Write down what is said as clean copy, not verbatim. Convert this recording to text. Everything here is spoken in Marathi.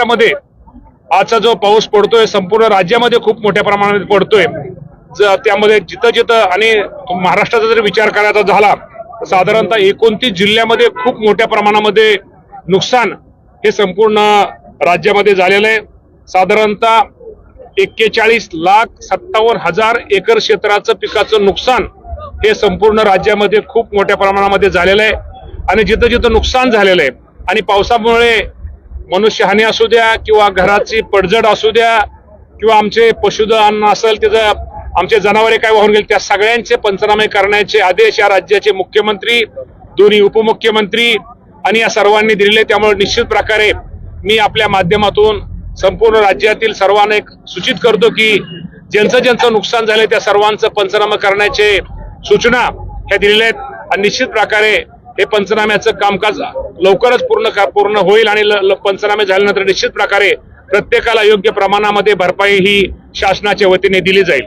महाराष्ट्रामध्ये आजचा जो पाऊस पडतोय संपूर्ण राज्यामध्ये खूप मोठ्या प्रमाणात पडतोय। त्यामध्ये जिथं जिथं आणि महाराष्ट्राचा जर विचार करायचा झाला तर साधारणतः 29 जिल्ह्यामध्ये खूप मोठ्या प्रमाणामध्ये नुकसान हे संपूर्ण राज्यामध्ये झालेलं आहे। साधारणतः 41,57,000 एकर क्षेत्राचं पिकाचं नुकसान हे संपूर्ण राज्यामध्ये खूप मोठ्या प्रमाणामध्ये झालेलं आहे। आणि जिथं जिथं नुकसान झालेलं आहे आणि पावसामुळे मनुष्यहानी असू द्या किंवा घराची पडझड असू द्या किंवा आमचे पशुधन असेल त्याचं आमचे जनावरे काय वाहून गेले त्या सगळ्यांचे पंचनामे करण्याचे आदेश या राज्याचे मुख्यमंत्री, दोन्ही उपमुख्यमंत्री आणि या सर्वांनी दिलेले। त्यामुळे निश्चित प्रकारे मी आपल्या माध्यमातून संपूर्ण राज्यातील सर्वांना एक सूचित करतो की ज्यांचं ज्यांचं नुकसान झालंय त्या सर्वांचं पंचनामे करण्याचे सूचना ह्या दिलेल्या आहेत। आणि निश्चित प्रकारे हे पंचनाम्याचं कामकाज लवकरच पूर्ण होईल आणि पंचनामे झाल्यानंतर निश्चित प्रकारे प्रत्येकाला योग्य प्रमाणामध्ये भरपाई ही शासनाच्या वतीने दिली जाईल।